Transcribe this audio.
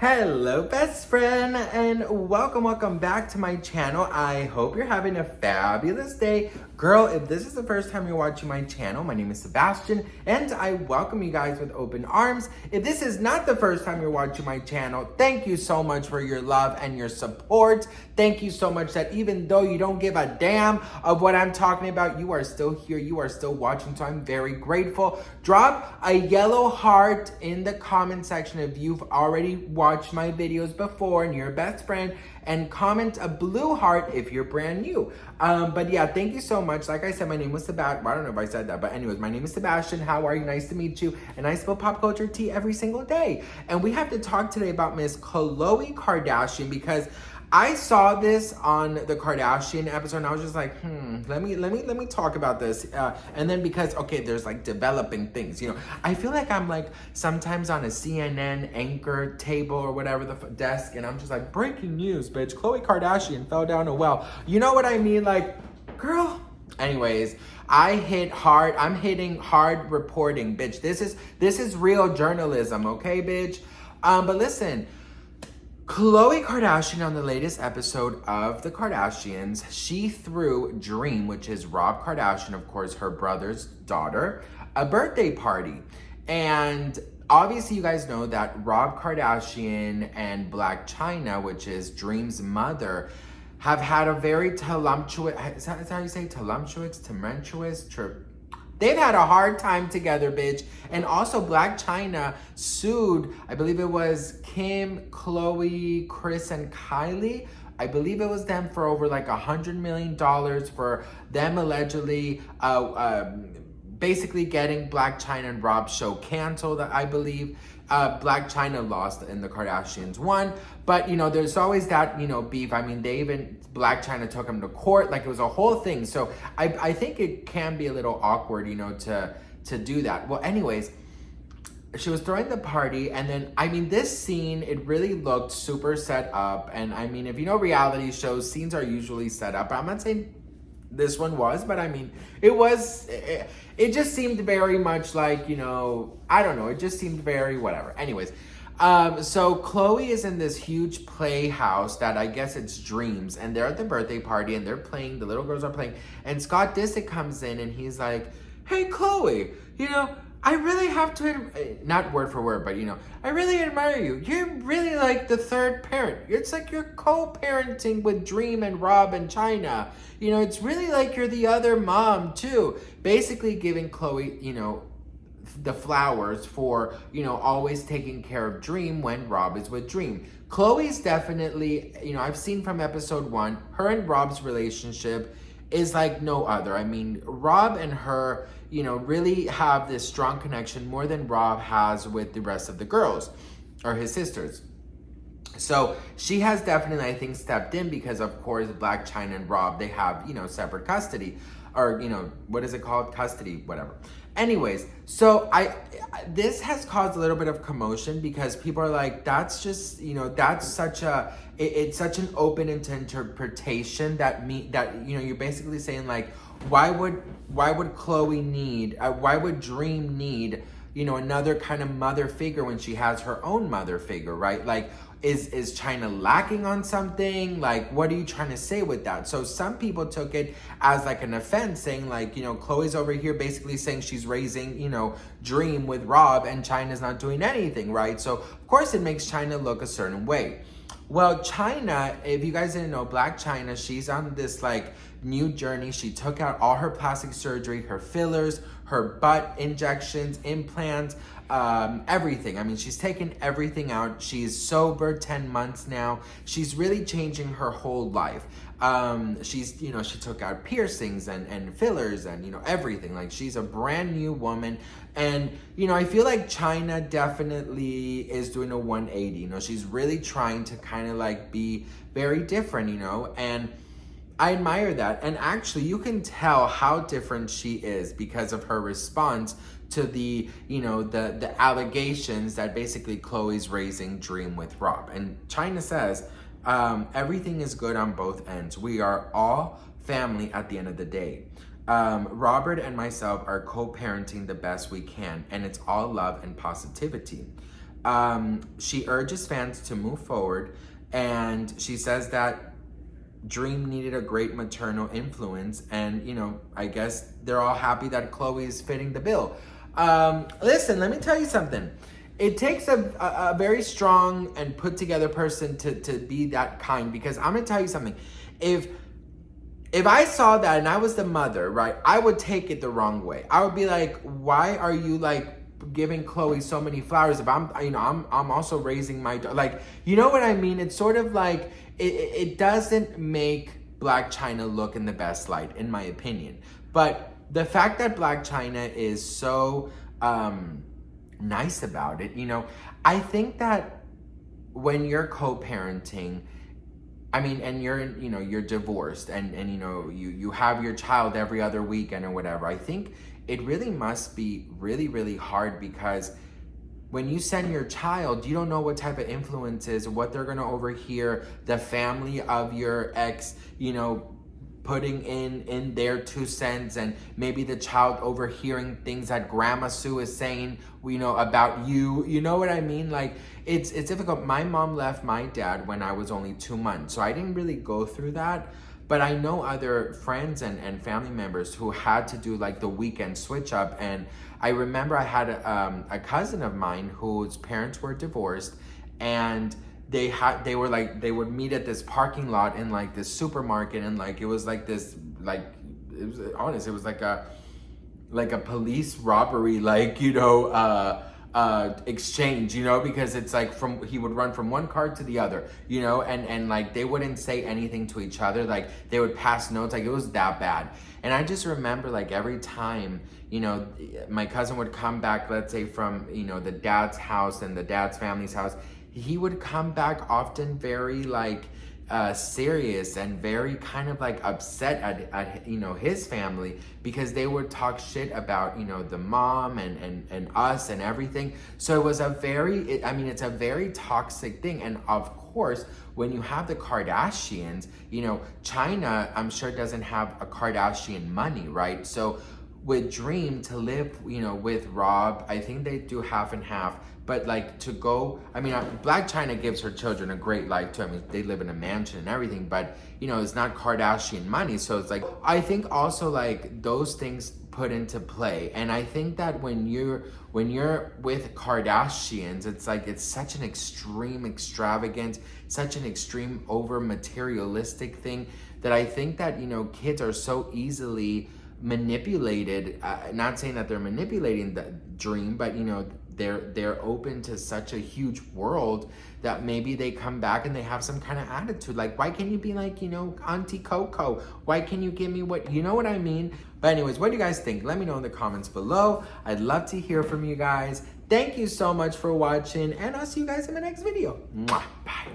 Hello best friend and welcome back to my channel. I hope you're having a fabulous day. Girl, if this is the first time you're watching my channel, my name is Sebastian and I welcome you guys with open arms. If this is not the first time you're watching my channel, thank you so much for your love and your support. Thank you so much that even though you don't give a damn of what I'm talking about, you are still here, you are still watching, so I'm very grateful. Drop a yellow heart in the comment section if you've already watched my videos before and you're a best friend, and comment a blue heart if you're brand new. But yeah, thank you so much. Like I said, my name was Sebastian. Well, I don't know if I said that, but anyways, my name is Sebastian. How are you? Nice to meet you. And I spill pop culture tea every single day. And we have to talk today about Miss Khloe Kardashian because I saw this on the Kardashian episode and I was just like, let me talk about this. And then because, okay, there's like developing things, you know, I feel like I'm like sometimes on a CNN anchor table or whatever, the desk, and I'm just like, breaking news, bitch. Khloe Kardashian fell down a well. You know what I mean? Like, girl. Anyways, I'm hitting hard reporting, bitch. This is real journalism, okay, bitch? But listen, Khloe Kardashian on the latest episode of The Kardashians, she threw Dream, which is Rob Kardashian, of course, her brother's daughter, a birthday party. And obviously you guys know that Rob Kardashian and Blac Chyna, which is Dream's mother, have had a very tumultuous, is that how you say tumultuous trip? They've had a hard time together, bitch. And also Blac Chyna sued, I believe it was Kim, Khloe, Kris, and Kylie. I believe it was them for over like $100 million for them allegedly basically getting Blac Chyna and Rob's show canceled, I believe. Blac Chyna lost and the Kardashians won. But, you know, there's always that, you know, beef. I mean, Blac Chyna took him to court. Like, it was a whole thing. So I think it can be a little awkward, you know, to do that. Well, anyways, she was throwing the party. And then, I mean, this scene, it really looked super set up. And I mean, if you know reality shows, scenes are usually set up. I'm not saying this one was, but I mean, it just seemed very much like, you know, I don't know, it just seemed very whatever. Anyways, so Khloe is in this huge playhouse that I guess it's Dreams, and they're at the birthday party and they're playing, the little girls are playing, and Scott Disick comes in and he's like, hey Khloe, you know, I really have to, not word for word, but you know, I really admire you. You're really like the third parent. It's like you're co-parenting with Dream and Rob and Chyna. You know, it's really like you're the other mom too. Basically giving Khloe, you know, the flowers for, you know, always taking care of Dream when Rob is with Dream. Khloe's definitely, you know, I've seen from episode 1, her and Rob's relationship is like no other. I mean, Rob and her, you know, really have this strong connection more than Rob has with the rest of the girls or his sisters. So she has definitely, I think, stepped in because, of course, Blac Chyna and Rob, they have, you know, separate custody, or, you know, what is it called? Custody, whatever. Anyways, so this has caused a little bit of commotion because people are like, that's just, you know, that's such a, it's such an open interpretation that you know, you're basically saying like, why would Khloe need, why would Dream need, you know, another kind of mother figure when she has her own mother figure, right? Like, is Chyna lacking on something? Like, what are you trying to say with that? So some people took it as like an offense, saying like, you know, Khloe's over here basically saying she's raising, you know, Dream with Rob and Chyna's not doing anything, right? So of course it makes Chyna look a certain way. Well, Chyna, if you guys didn't know, Blac Chyna, she's on this like new journey. She took out all her plastic surgery, her fillers, her butt injections, implants, everything. I mean, she's taken everything out. She's sober 10 months now. She's really changing her whole life. She's, you know, she took out piercings and fillers and, you know, everything. Like, she's a brand new woman. And, you know, I feel like Chyna definitely is doing a 180. You know, she's really trying to kind of like be very different, you know, and I admire that. And actually, you can tell how different she is because of her response to the, you know, the allegations that basically Khloe's raising Dream with Rob. And Chyna says, everything is good on both ends. We are all family at the end of the day. Robert and myself are co-parenting the best we can, and it's all love and positivity. she urges fans to move forward, and she says that Dream needed a great maternal influence, and you know, I guess they're all happy that Khloe is fitting the bill. Listen, let me tell you something. It takes a very strong and put together person to be that kind, because I'm gonna tell you something. If I saw that and I was the mother, right, I would take it the wrong way. I would be like, why are you like giving Khloe so many flowers if I'm, you know, I'm also raising my daughter? Like, you know what I mean? It's sort of like, it doesn't make Blac Chyna look in the best light, in my opinion. But the fact that Blac Chyna is so nice about it, you know, I think that when you're co-parenting, I mean, and you're, you know, you're divorced and you know, you have your child every other weekend or whatever, I think it really must be really, really hard, because when you send your child, you don't know what type of influences, what they're gonna overhear, the family of your ex, you know, putting in their 2 cents, and maybe the child overhearing things that Grandma Sue is saying, you know, about you. You know what I mean? Like, it's difficult. My mom left my dad when I was only 2 months, so I didn't really go through that. But I know other friends and family members who had to do like the weekend switch up. And I remember I had a cousin of mine whose parents were divorced, and they would meet at this parking lot in like this supermarket, and like it was like this, like, it was honest, it was like a police robbery, like, you know, exchange, you know, because it's like he would run from one car to the other, you know, and like they wouldn't say anything to each other, like they would pass notes, like it was that bad. And I just remember, like, every time, you know, my cousin would come back, let's say from, you know, the dad's house and the dad's family's house, he would come back often very like serious and very kind of like upset at you know, his family, because they would talk shit about, you know, the mom and us and everything. So it was a very, I mean, it's a very toxic thing. And of course, when you have the Kardashians, you know, China, I'm sure, doesn't have a Kardashian money, right? So with Dream to live, you know, with Rob, I think they do half and half. But like to go, I mean, Blac Chyna gives her children a great life too. I mean, they live in a mansion and everything, but you know, it's not Kardashian money. So it's like, I think also like those things put into play. And I think that when you're with Kardashians, it's like, it's such an extreme extravagance, such an extreme over materialistic thing, that I think that, you know, kids are so easily manipulated. Not saying that they're manipulating the Dream, but you know, they're open to such a huge world that maybe they come back and they have some kind of attitude, like, why can't you be like, you know, Auntie Coco? Why can you give me what, you know what I mean? But anyways, what do you guys think? Let me know in the comments below. I'd love to hear from you guys. Thank you so much for watching, and I'll see you guys in my next video. Mwah. Bye.